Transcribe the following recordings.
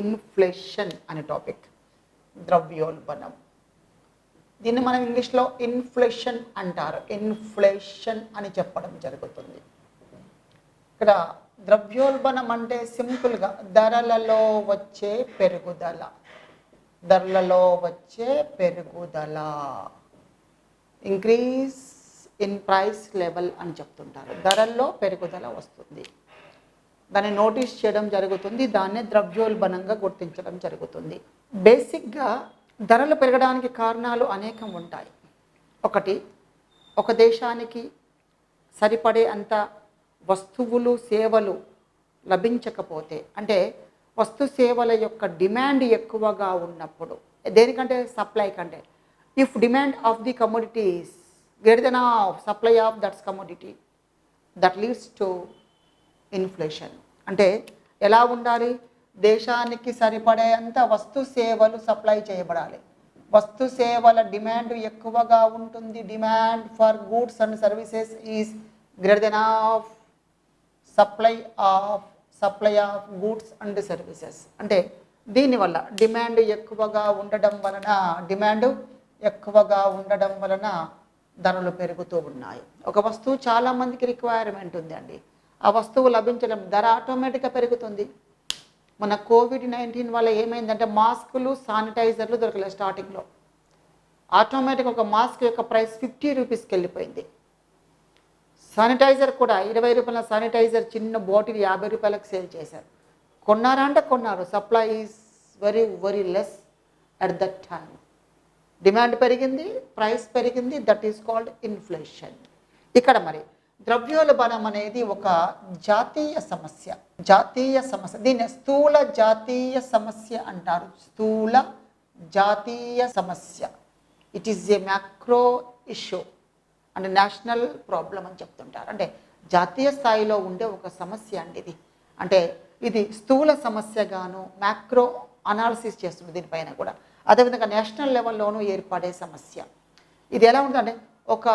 Inflation అనే topic. ద్రవ్యోల్బణం, దీన్ని మనం ఇంగ్లీష్లో ఇన్ఫ్లేషన్ అంటారు. ఇన్ఫ్లేషన్ అని చెప్పడం జరుగుతుంది. ఇక్కడ ద్రవ్యోల్బణం అంటే సింపుల్గా ధరలలో వచ్చే పెరుగుదల, ధరలలో వచ్చే పెరుగుదల, ఇంక్రీజ్ ఇన్ ప్రైస్ లెవెల్ అని చెప్తుంటారు. ధరల్లో పెరుగుదల వస్తుంది, దాన్ని నోటీస్ చేయడం జరుగుతుంది, దాన్నే ద్రవ్యోల్బణంగా గుర్తించడం జరుగుతుంది. బేసిక్గా ధరలు పెరగడానికి కారణాలు అనేకం ఉంటాయి. ఒకటి, ఒక దేశానికి సరిపడే అంత వస్తువులు సేవలు లభించకపోతే, అంటే వస్తు సేవల యొక్క డిమాండ్ ఎక్కువగా ఉన్నప్పుడు, దేనికంటే సప్లై కంటే, if demand of the commodities greater than of supply of that's commodity, that leads to inflation. అంటే ఎలా ఉండాలి, దేశానికి సరిపడేంత వస్తు సేవలు సప్లై చేయబడాలి. వస్తు సేవల డిమాండ్ ఎక్కువగా ఉంటుంది. Demand for goods and services is greater than of supply of goods and services. అంటే దీనివల్ల డిమాండ్ ఎక్కువగా ఉండడం వలన ధరలు పెరుగుతూ ఉన్నాయి. ఒక వస్తువు చాలామందికి రిక్వైర్మెంట్ ఉంది అండి, ఆ వస్తువు లభించడం, ధర ఆటోమేటిక్గా పెరుగుతుంది. మన కోవిడ్-19 వల్ల ఏమైందంటే మాస్కులు, శానిటైజర్లు దొరకలేదు. స్టార్టింగ్లో ఆటోమేటిక్ ఒక మాస్క్ యొక్క ప్రైస్ 50 రూపీస్కి వెళ్ళిపోయింది. శానిటైజర్ కూడా 20 రూపాయల శానిటైజర్ చిన్న బాటిల్ 50 రూపాయలకు సేల్ చేశారు. కొన్నారా అంటే కొన్నారు. Supply is very very less at that time. Demand పెరిగింది, ప్రైస్ పెరిగింది, దట్ ఈస్ కాల్డ్ ఇన్ఫ్లేషన్. ఇక్కడ మరి ద్రవ్యోల్బణం అనేది ఒక జాతీయ సమస్య. దీన్ని స్థూల జాతీయ సమస్య అంటారు. స్థూల జాతీయ సమస్య. It is a macro issue and national problem అని చెప్తుంటారు. అంటే జాతీయ స్థాయిలో ఉండే ఒక సమస్య అండి ఇది. అంటే ఇది స్థూల సమస్యగాను మ్యాక్రో అనాలిసిస్ చేస్తుంది దీనిపైన కూడా. అదేవిధంగా నేషనల్ లెవెల్లోనూ ఏర్పడే సమస్య. ఇది ఎలా ఉంటుందంటే, ఒక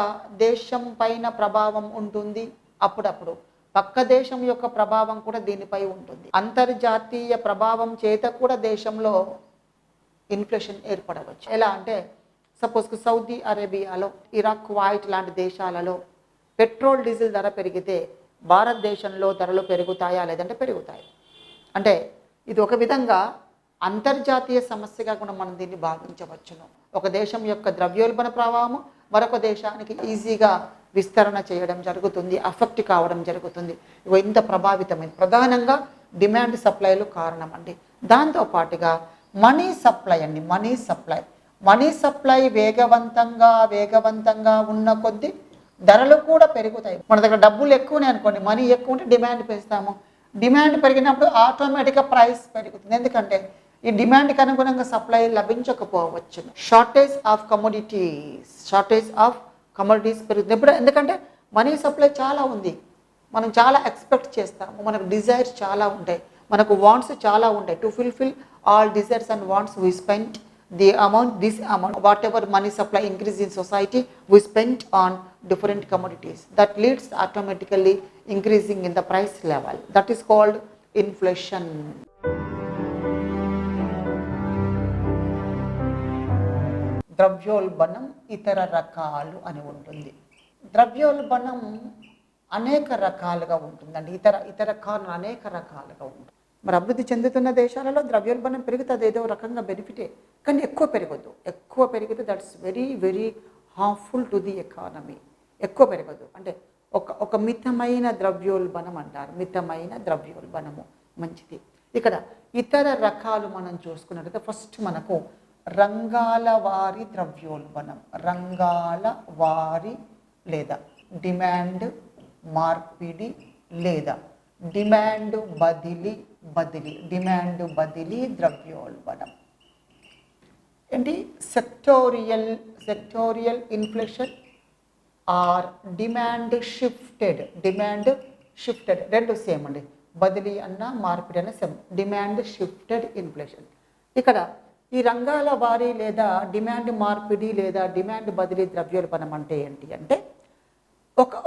దేశం పైన ప్రభావం ఉంటుంది, అప్పుడప్పుడు పక్క దేశం యొక్క ప్రభావం కూడా దీనిపై ఉంటుంది. అంతర్జాతీయ ప్రభావం చేత కూడా దేశంలో ఇన్ఫ్లేషన్ ఏర్పడవచ్చు. ఎలా అంటే సపోజ్కు సౌదీ అరేబియాలో, ఇరాక్, కువైట్ లాంటి దేశాలలో పెట్రోల్, డీజిల్ ధర పెరిగితే భారతదేశంలో ధరలు పెరుగుతాయా లేదంటే పెరుగుతాయి. అంటే ఇది ఒక విధంగా అంతర్జాతీయ సమస్యగా కూడా మనం దీన్ని భావించవచ్చును. ఒక దేశం యొక్క ద్రవ్యోల్బణ ప్రభావము మరొక దేశానికి ఈజీగా విస్తరణ చేయడం జరుగుతుంది, అఫెక్ట్ కావడం జరుగుతుంది. ఇంత ప్రభావితమైంది. ప్రధానంగా డిమాండ్ సప్లైలు కారణం అండి. దాంతోపాటుగా మనీ సప్లై అండి. మనీ సప్లై వేగవంతంగా ఉన్న కొద్దీ ధరలు కూడా పెరుగుతాయి. మన దగ్గర డబ్బులు ఎక్కువనే అనుకోండి, మనీ ఎక్కువ ఉంటే డిమాండ్ పెంచుతాము. డిమాండ్ పెరిగినప్పుడు ఆటోమేటిక్గా ప్రైస్ పెరుగుతుంది. ఎందుకంటే ఈ డిమాండ్కి అనుగుణంగా సప్లై లభించకపోవచ్చు. షార్టేజ్ ఆఫ్ కమోడిటీస్ పెరుగుతుంది. ఎందుకంటే మనీ సప్లై చాలా ఉంది, మనం చాలా ఎక్స్పెక్ట్ చేస్తాము, మనకు డిజైర్స్ చాలా ఉంటాయి, మనకు వాంట్స్ చాలా ఉంటాయి. To fulfil all desires and wants we spend this amount, whatever money supply increase in society, we spend on different commodities. That leads automatically increasing in the price level. That is called inflation. ద్రవ్యోల్బణం ఇతర రకాలు అని ఉంటుంది. ద్రవ్యోల్బణం అనేక రకాలుగా ఉంటుందండి. ఇతర కారణాలు అనేక రకాలుగా ఉంటుంది. మరి అభివృద్ధి చెందుతున్న దేశాలలో ద్రవ్యోల్బణం పెరుగుతుంది, ఏదో రకంగా బెనిఫిటే, కానీ ఎక్కువ పెరిగితే that's very very harmful to the economy. ఎక్కువ పెరగదు అంటే ఒక మితమైన ద్రవ్యోల్బణం అంటారు. మితమైన ద్రవ్యోల్బణము మంచిది. ఇక్కడ ఇతర రకాలు మనం చూసుకున్నట్లయితే ఫస్ట్ మనకు రంగాల వారి ద్రవ్యోల్బణం. రంగాల వారి లేదా డిమాండ్ మార్పిడి లేదా డిమాండ్ బదిలీ ద్రవ్యోల్బణం. ఏంటి? Sectoral inflation or demand shifted. రెండు సేమ్ అండి. బదిలీ అన్న మార్పిడి అన్న సేమ్. Demand shifted inflation. ఇక్కడ ఈ రంగాల వారి లేదా డిమాండ్ మార్పిడి లేదా డిమాండ్ బదిలీ ద్రవ్యోల్బణం అంటే ఏంటి అంటే,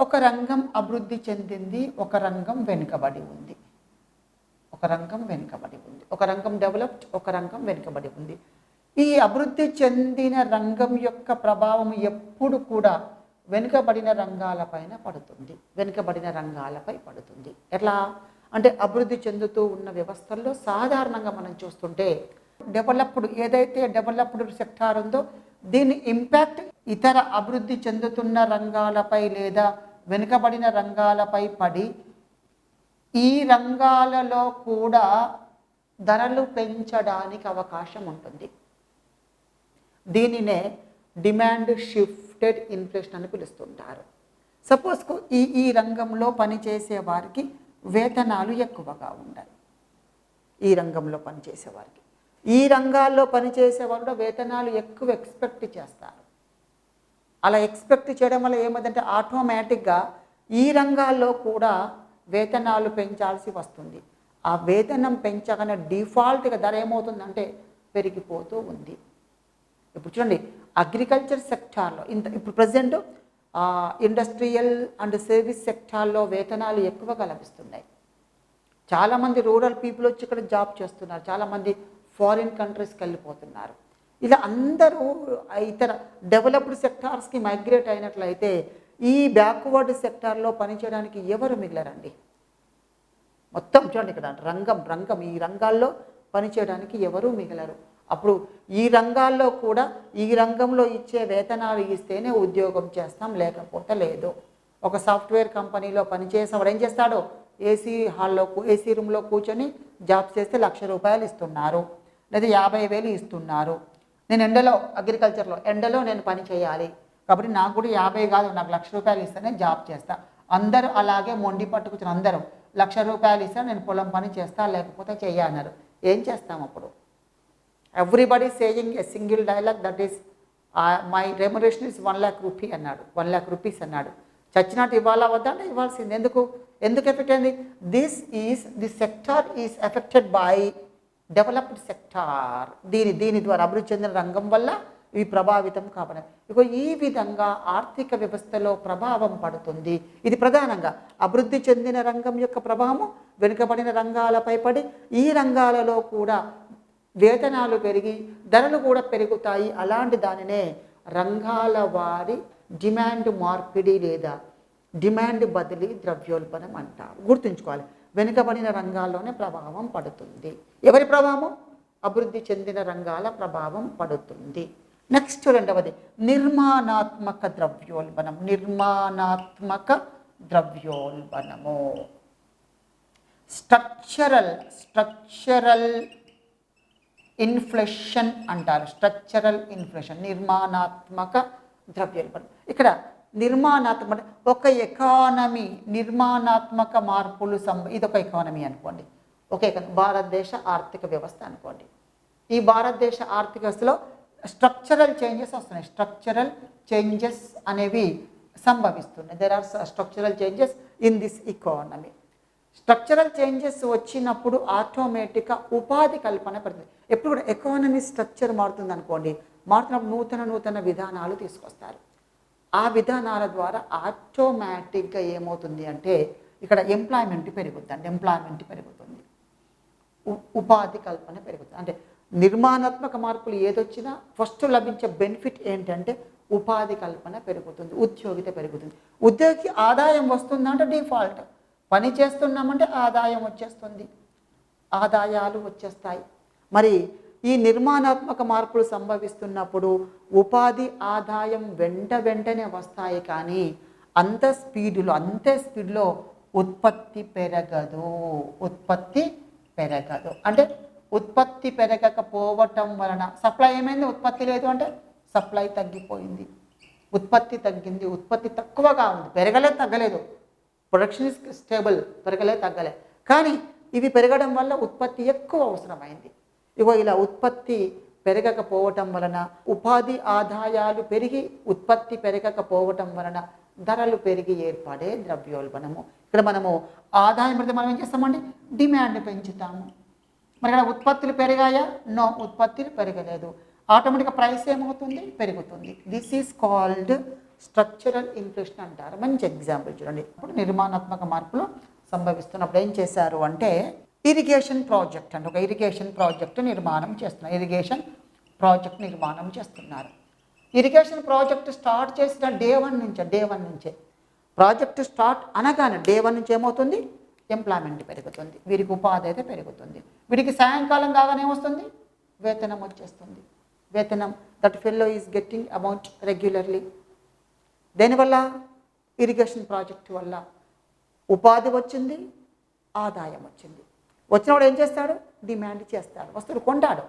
ఒక రంగం అభివృద్ధి చెందింది, ఒక రంగం వెనుకబడి ఉంది. ఒక ఒక రంగం వెనుకబడి ఉంది. ఒక రంగం డెవలప్డ్, ఒక రంగం వెనుకబడి ఉంది. ఈ అభివృద్ధి చెందిన రంగం యొక్క ప్రభావం ఎప్పుడు కూడా వెనుకబడిన రంగాలపైన పడుతుంది. వెనుకబడిన రంగాలపై పడుతుంది. ఎట్లా అంటే అభివృద్ధి చెందుతూ ఉన్న వ్యవస్థల్లో సాధారణంగా మనం చూస్తుంటే డెవలప్డ్, ఏదైతే డెవలప్డ్ సెక్టార్ ఉందో దీని ఇంపాక్ట్ ఇతర అభివృద్ధి చెందుతున్న రంగాలపై లేదా వెనుకబడిన రంగాలపై పడి ఈ రంగాలలో కూడా ధరలు పెంచడానికి అవకాశం ఉంటుంది. దీనినే డిమాండ్ షిఫ్టెడ్ ఇన్ఫ్లేషన్ అని పిలుస్తుంటారు. సపోజ్ ఈ రంగంలో పనిచేసే వారికి వేతనాలు ఎక్కువగా ఉండాలి. ఈ రంగంలో పనిచేసేవారికి, ఈ రంగాల్లో పనిచేసేవారు కూడా వేతనాలు ఎక్కువ ఎక్స్పెక్ట్ చేస్తారు. అలా ఎక్స్పెక్ట్ చేయడం వల్ల ఏమవుతుందంటే ఆటోమేటిక్గా ఈ రంగాల్లో కూడా వేతనాలు పెంచాల్సి వస్తుంది. ఆ వేతనం పెంచగానే డిఫాల్ట్గా ధర ఏమవుతుందంటే పెరిగిపోతూ ఉంది. ఇప్పుడు చూడండి, అగ్రికల్చర్ సెక్టార్లో ఇప్పుడు ప్రజెంట్ ఇండస్ట్రియల్ అండ్ సర్వీస్ సెక్టార్లో వేతనాలు ఎక్కువగా లభిస్తున్నాయి. చాలామంది రూరల్ పీపుల్ వచ్చి ఇక్కడ జాబ్ చేస్తున్నారు. చాలామంది ఫారిన్ కంట్రీస్కి వెళ్ళిపోతున్నారు. ఇలా అందరూ ఇతర డెవలప్డ్ సెక్టార్స్కి మైగ్రేట్ అయినట్లయితే ఈ బ్యాక్వర్డ్ సెక్టార్లో పనిచేయడానికి ఎవరు మిగిలరండి? మొత్తం చూడండి ఇక్కడ రంగం ఈ రంగాల్లో పనిచేయడానికి ఎవరూ మిగలరు. అప్పుడు ఈ రంగాల్లో కూడా ఈ రంగంలో ఇచ్చే వేతనాలు ఇస్తేనే ఉద్యోగం చేస్తాం, లేకపోతే లేదు. ఒక సాఫ్ట్వేర్ కంపెనీలో పనిచేసేవాడు ఏం చేస్తాడో ఏసీ రూమ్లో కూర్చొని జాబ్ చేస్తే ₹1,00,000 ఇస్తున్నారు, లేదా 50,000 ఇస్తున్నారు. నేను అగ్రికల్చర్లో ఎండలో నేను పని చేయాలి కాబట్టి నాకు కూడా 50 కాదు, నాకు ₹1,00,000 ఇస్తేనే జాబ్ చేస్తా. అందరూ అలాగే మొండి పట్టుకుని అందరూ ₹1,00,000 ఇస్తే నేను పొలం పని చేస్తా, లేకపోతే చెయ్యన్నారు. ఏం చేస్తాం అప్పుడు? Everybody saying a single dialogue, that is my remuneration is ₹1,00,000 అన్నాడు. ₹1,00,000 అన్నాడు. చచ్చినట్టు ఇవ్వాలా వద్దా అంటే ఇవ్వాల్సింది. ఎందుకు ఎఫెక్ట్ అయింది? This sector is affected by developed sector. దీని ద్వారా అభివృద్ధి చెందిన రంగం వల్ల ఇవి ప్రభావితం కాబట్టి ఈ విధంగా ఆర్థిక వ్యవస్థలో ప్రభావం పడుతుంది. ఇది ప్రధానంగా అభివృద్ధి చెందిన రంగం యొక్క ప్రభావం వెనుకబడిన రంగాలపై పడి ఈ రంగాలలో కూడా వేతనాలు పెరిగి ధరలు కూడా పెరుగుతాయి. అలాంటి దానినే రంగాల వారి డిమాండ్ మార్పిడి లేదా డిమాండ్ బదిలీ ద్రవ్యోల్బణం అంటారు. గుర్తుంచుకోవాలి, వెనుకబడిన రంగాల్లోనే ప్రభావం పడుతుంది. ఎవరి ప్రభావం? అభివృద్ధి చెందిన రంగాల ప్రభావం పడుతుంది. నెక్స్ట్ రెండవది నిర్మాణాత్మక ద్రవ్యోల్బణము. స్ట్రక్చరల్ ఇన్ఫ్లేషన్ అంటారు. స్ట్రక్చరల్ ఇన్ఫ్లేషన్, నిర్మాణాత్మక ద్రవ్యోల్బణం. ఇక్కడ నిర్మాణాత్మక ఒక ఎకానమీ నిర్మాణాత్మక మార్పులు ఇదొక ఎకానమీ అనుకోండి. భారతదేశ ఆర్థిక వ్యవస్థ అనుకోండి. ఈ భారతదేశ ఆర్థిక వ్యవస్థలో స్ట్రక్చరల్ చేంజెస్ వస్తున్నాయి. స్ట్రక్చరల్ చేంజెస్ అనేవి సంభవిస్తున్నాయి. There are structural changes in this economy. Structural changes వచ్చినప్పుడు ఆటోమేటిక్గా ఉపాధి కల్పన పెడుతుంది. ఎప్పుడు కూడా ఎకానమీ స్ట్రక్చర్ మారుతుంది అనుకోండి, మారుతున్నప్పుడు నూతన విధానాలు తీసుకొస్తారు. ఆ విధానాల ద్వారా ఆటోమేటిక్గా ఏమవుతుంది అంటే ఇక్కడ ఎంప్లాయ్మెంట్ పెరుగుతుంది, ఉపాధి కల్పన పెరుగుతుంది. అంటే నిర్మాణాత్మక మార్పులు ఏదొచ్చినా ఫస్ట్ లభించే బెనిఫిట్ ఏంటంటే ఉపాధి కల్పన పెరుగుతుంది, ఉద్యోగిత పెరుగుతుంది. ఉద్యోగికి ఆదాయం వస్తుందంటే డిఫాల్ట్ పని చేస్తున్నామంటే ఆదాయం వచ్చేస్తుంది, ఆదాయాలు వచ్చేస్తాయి. మరి ఈ నిర్మాణాత్మక మార్పులు సంభవిస్తున్నప్పుడు ఉపాధి ఆదాయం వెంటనే వస్తాయి, కానీ అంతే స్పీడ్లో ఉత్పత్తి పెరగదు. అంటే ఉత్పత్తి పెరగకపోవటం వలన సప్లై ఏమైంది? ఉత్పత్తి లేదు అంటే సప్లై తగ్గిపోయింది, ఉత్పత్తి తగ్గింది, ఉత్పత్తి తక్కువగా ఉంది, పెరగలేదు తగ్గలేదు. ప్రొడక్షన్ ఇస్ స్టేబుల్, పెరగలేదు తగ్గలే. కానీ ఇవి పెరగడం వల్ల ఉత్పత్తి ఎక్కువ అవసరమైంది. ఇలా ఉత్పత్తి పెరగకపోవటం వలన ఉపాధి ఆదాయాలు పెరిగి ఉత్పత్తి పెరగకపోవటం వలన ధరలు పెరిగి ఏర్పడే ద్రవ్యోల్బణము. ఇక్కడ మనము ఆదాయం పెడితే మనం ఏం చేస్తామండి? డిమాండ్ పెంచుతాము. మరి ఇక్కడ ఉత్పత్తులు పెరిగాయా? నో, ఉత్పత్తులు పెరగలేదు. ఆటోమేటిక్గా ప్రైస్ ఏమవుతుంది? పెరుగుతుంది. This is called structural inflation అంటారు. మంచి ఎగ్జాంపుల్ చూడండి. ఇప్పుడు నిర్మాణాత్మక మార్పులు సంభవిస్తున్నప్పుడు ఏం చేశారు అంటే ఇరిగేషన్ ప్రాజెక్ట్ అంటే ఒక ఇరిగేషన్ ప్రాజెక్టు నిర్మాణం చేస్తున్నారు. ఇరిగేషన్ ప్రాజెక్ట్ నిర్మాణం చేస్తున్నారు. ఇరిగేషన్ ప్రాజెక్ట్ స్టార్ట్ చేసిన డే వన్ నుంచే ప్రాజెక్టు స్టార్ట్ అనగానే డే 1 నుంచి ఏమవుతుంది, ఎంప్లాయ్మెంట్ పెరుగుతుంది, వీరికి ఉపాధి అయితే పెరుగుతుంది. వీరికి సాయంకాలం కాగానే ఏమొస్తుంది, వేతనం వచ్చేస్తుంది. వేతనం that fellow is getting amount regularly. దేనివల్ల, ఇరిగేషన్ ప్రాజెక్ట్ వల్ల ఉపాధి వచ్చింది, ఆదాయం వచ్చింది. వచ్చినవాడు ఏం చేస్తాడు, డిమాండ్ చేస్తాడు, వస్తువులు కొంటాడు.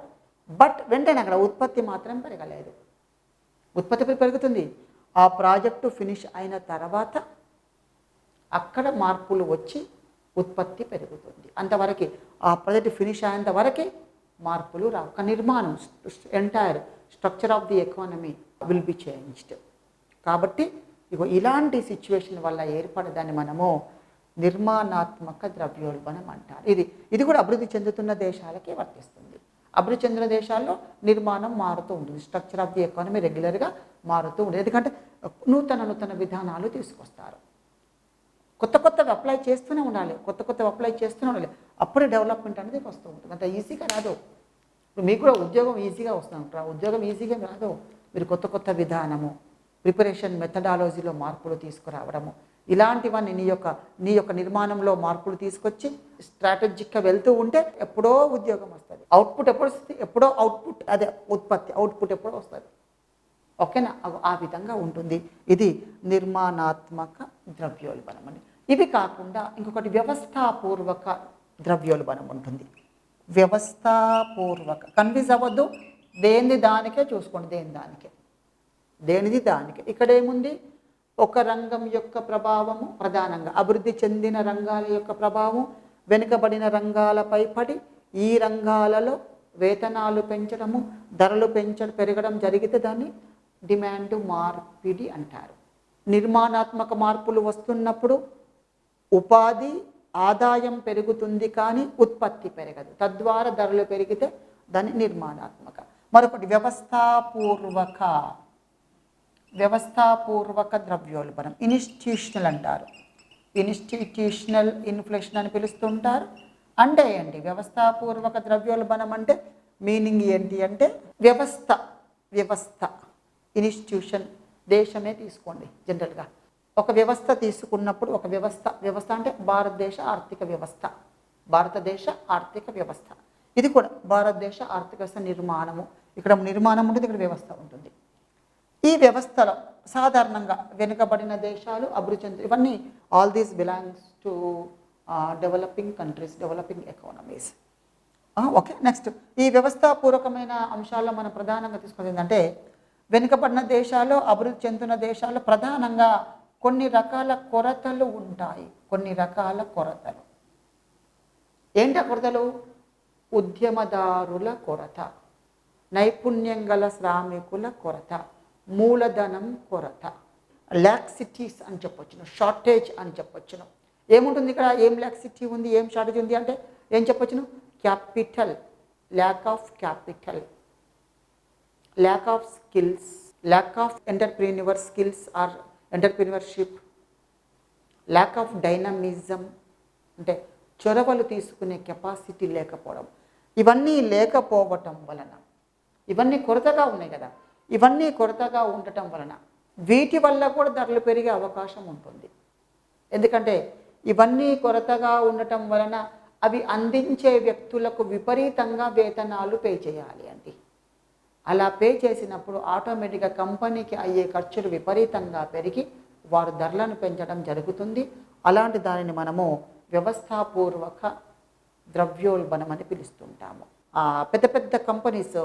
బట్ వెంటనే అక్కడ ఉత్పత్తి మాత్రం పెరగలేదు. ఉత్పత్తి పెరుగుతుంది. ఆ ప్రాజెక్టు ఫినిష్ అయిన తర్వాత అక్కడ మార్పులు వచ్చి ఉత్పత్తి పెరుగుతుంది. అంతవరకు ఆ ప్రాజెక్ట్ ఫినిష్ అయ్యేంత వరకే మార్పులు రావు. ఒక నిర్మాణం entire structure of the economy will be changed. కాబట్టి ఇలాంటి సిచ్యువేషన్ వల్ల ఏర్పడదాన్ని మనము నిర్మాణాత్మక ద్రవ్యోల్బణం అంటారు. ఇది కూడా అభివృద్ధి చెందుతున్న దేశాలకే వర్తిస్తుంది. అభివృద్ధి చెందిన దేశాల్లో నిర్మాణం మారుతూ ఉంటుంది. స్ట్రక్చర్ ఆఫ్ ది ఎకానమీ రెగ్యులర్గా మారుతూ ఉంటుంది. ఎందుకంటే నూతన విధానాలు తీసుకొస్తారు. కొత్తవి అప్లై చేస్తూనే ఉండాలి. అప్లై చేస్తూనే ఉండాలి. అప్పుడే డెవలప్మెంట్ అనేది వస్తూ ఉంటుంది. అంత ఈజీగా రాదు. ఇప్పుడు మీకు కూడా ఉద్యోగం ఈజీగా వస్తుంది. ఉద్యోగం ఈజీగా రాదు. మీరు కొత్త విధానము, ప్రిపరేషన్ మెథడాలజీలో మార్పులు తీసుకురావడము, ఇలాంటివన్నీ నీ యొక్క నిర్మాణంలో మార్పులు తీసుకొచ్చి స్ట్రాటజిక్గా వెళ్తూ ఉంటే ఎప్పుడో ఉద్యోగం వస్తుంది. అవుట్పుట్ ఎప్పుడు వస్తుంది, ఎప్పుడో అవుట్పుట్, అదే ఉత్పత్తి అవుట్పుట్ ఎప్పుడో వస్తుంది. ఓకేనా, ఆ విధంగా ఉంటుంది. ఇది నిర్మాణాత్మక ద్రవ్యోల్బణం అని. ఇవి కాకుండా ఇంకొకటి వ్యవస్థాపూర్వక ద్రవ్యోల్బణం ఉంటుంది. వ్యవస్థాపూర్వక, కన్ఫ్యూజ్ అవ్వద్దు, దేనిది దానికే చూసుకోండి, దేనిది దానికే. ఇక్కడ ఏముంది, ఒక రంగం యొక్క ప్రభావము ప్రధానంగా అభివృద్ధి చెందిన రంగాల యొక్క ప్రభావం వెనుకబడిన రంగాలపై పడి ఈ రంగాలలో వేతనాలు పెంచడము, ధరలు పెరగడం జరిగితే దాన్ని డిమాండ్ మార్పిడి అంటారు. నిర్మాణాత్మక మార్పులు వస్తున్నప్పుడు ఉపాధి, ఆదాయం పెరుగుతుంది కానీ ఉత్పత్తి పెరగదు. తద్వారా ధరలు పెరిగితే దాన్ని నిర్మాణాత్మక. మరొకటి వ్యవస్థాపూర్వక ద్రవ్యోల్బణం, ఇన్స్టిట్యూషనల్ అంటారు. ఇన్స్టిట్యూషనల్ ఇన్ఫ్లేషన్ అని పిలుస్తుంటారు. అంటే ఏంటి వ్యవస్థాపూర్వక ద్రవ్యోల్బణం అంటే మీనింగ్ ఏంటి అంటే వ్యవస్థ ఇన్స్టిట్యూషన్, దేశమే తీసుకోండి. జనరల్గా ఒక వ్యవస్థ తీసుకున్నప్పుడు ఒక వ్యవస్థ అంటే భారతదేశ ఆర్థిక వ్యవస్థ. ఇది కూడా భారతదేశ ఆర్థిక వ్యవస్థ నిర్మాణము. ఇక్కడ నిర్మాణం ఉంటుంది, ఇక్కడ వ్యవస్థ ఉంటుంది. ఈ వ్యవస్థలో సాధారణంగా వెనుకబడిన దేశాలు, అభివృద్ధి చెంది, ఇవన్నీ all these belongs to developing countries, developing economies. Okay, next ఈ వ్యవస్థాపూర్వకమైన అంశాల్లో మనం ప్రధానంగా తీసుకునేది ఏంటంటే వెనుకబడిన దేశాలు, అభివృద్ధి చెందుతున్న దేశాలు ప్రధానంగా కొన్ని రకాల కొరతలు ఉంటాయి. ఏంటి ఆ కొరతలు? ఉద్యమదారుల కొరత, నైపుణ్యం గల శ్రామికుల కొరత, మూలధనం కొరత, లాక్సిటీస్ అని చెప్పొచ్చును, షార్టేజ్ అని చెప్పొచ్చును. ఏముంటుంది ఇక్కడ, ఏం లాక్సిటీ ఉంది, ఏం షార్టేజ్ ఉంది అంటే ఏం చెప్పొచ్చును? Capital, lack of capital, lack of skills, lack of entrepreneur skills or entrepreneurship, lack of dynamism అంటే చొరవలు తీసుకునే కెపాసిటీ లేకపోవడం. ఇవన్నీ లేకపోవటం వలన, ఇవన్నీ కొరతగా ఉన్నాయి కదా, ఇవన్నీ కొరతగా ఉండటం వలన వీటి వల్ల కూడా ధరలు పెరిగే అవకాశం ఉంటుంది. ఎందుకంటే ఇవన్నీ కొరతగా ఉండటం వలన అవి అందించే వ్యక్తులకు విపరీతంగా వేతనాలు పే చేయాలి అండి. అలా పే చేసినప్పుడు ఆటోమేటిక్గా కంపెనీకి అయ్యే ఖర్చులు విపరీతంగా పెరిగి వారు ధరలను పెంచడం జరుగుతుంది. అలాంటి దానిని మనము వ్యవస్థాపూర్వక ద్రవ్యోల్బణం అని పిలుస్తుంటాము. పెద్ద కంపెనీస్,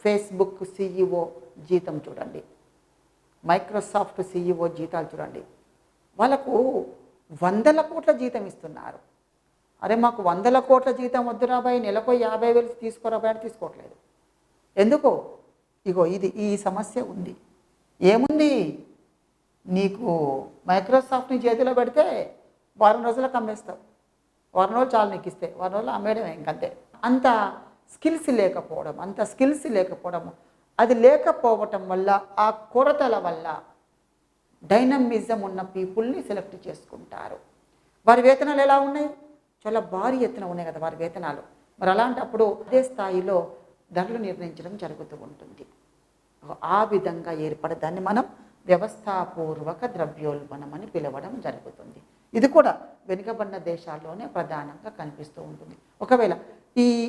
ఫేస్బుక్ CEO జీతం చూడండి, మైక్రోసాఫ్ట్ CEO జీతాలు చూడండి, వాళ్ళకు 100 కోట్ల జీతం ఇస్తున్నారు. అరే మాకు 100 కోట్ల జీతం వద్దు రాబాయి, నెలకు 50,000 తీసుకోరాబాయి అని తీసుకోవట్లేదు. ఎందుకు? ఈ సమస్య ఉంది. ఏముంది, నీకు మైక్రోసాఫ్ట్ని చేతిలో పెడితే వారం రోజులకు అమ్మేస్తావు, వారం రోజులు చాలు నీకు ఇస్తే, వారం రోజులు అమ్మేయడమే ఇంకంతే. అంత స్కిల్స్ లేకపోవడం, అది లేకపోవటం వల్ల, ఆ కొరతల వల్ల డైనమిజం ఉన్న పీపుల్ని సెలెక్ట్ చేసుకుంటారు. వారి వేతనాలు ఎలా ఉన్నాయి? చాలా భారీ ఎత్తున ఉన్నాయి కదా వారి వేతనాలు. మరి అలాంటప్పుడు అదే స్థాయిలో ధరలు నిర్ణయించడం జరుగుతూ ఉంటుంది. ఆ విధంగా ఏర్పడే దాన్ని మనం వ్యవస్థాపూర్వక ద్రవ్యోల్బణం అని పిలవడం జరుగుతుంది. ఇది కూడా వెనుకబడిన దేశాల్లోనే ప్రధానంగా కనిపిస్తూ ఉంటుంది. ఒకవేళ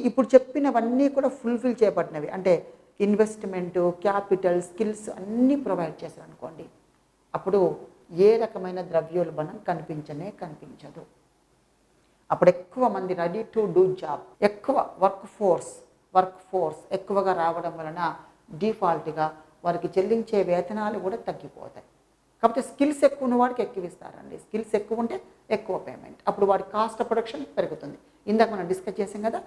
ఇప్పుడు చెప్పినవన్నీ కూడా ఫుల్ఫిల్ చేయబడినవి, అంటే ఇన్వెస్ట్మెంటు, క్యాపిటల్, స్కిల్స్ అన్నీ ప్రొవైడ్ చేశారనుకోండి, అప్పుడు ఏ రకమైన ద్రవ్యోల్బణం కనిపించదు. అప్పుడు ఎక్కువ మంది రెడీ టు డూ జాబ్, ఎక్కువ వర్క్ ఫోర్స్ ఎక్కువగా రావడం వలన డిఫాల్ట్గా వారికి చెల్లించే వేతనాలు కూడా తగ్గిపోతాయి. కాకపోతే స్కిల్స్ ఎక్కువ ఉన్న వాడికి ఎక్కువ ఇస్తారండి. స్కిల్స్ ఎక్కువ ఉంటే ఎక్కువ పేమెంట్, అప్పుడు వాడి కాస్ట్ ఆఫ్ ప్రొడక్షన్ పెరుగుతుంది. ఇందాక మనం డిస్కస్ చేసాం కదా,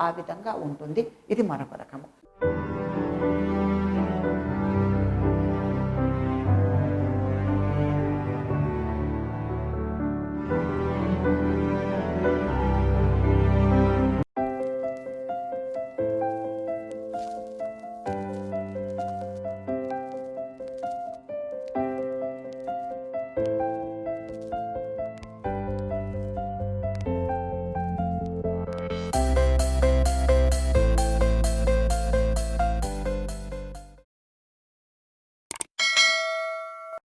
ఆ విధంగా ఉంటుంది. ఇది మరొక రకము.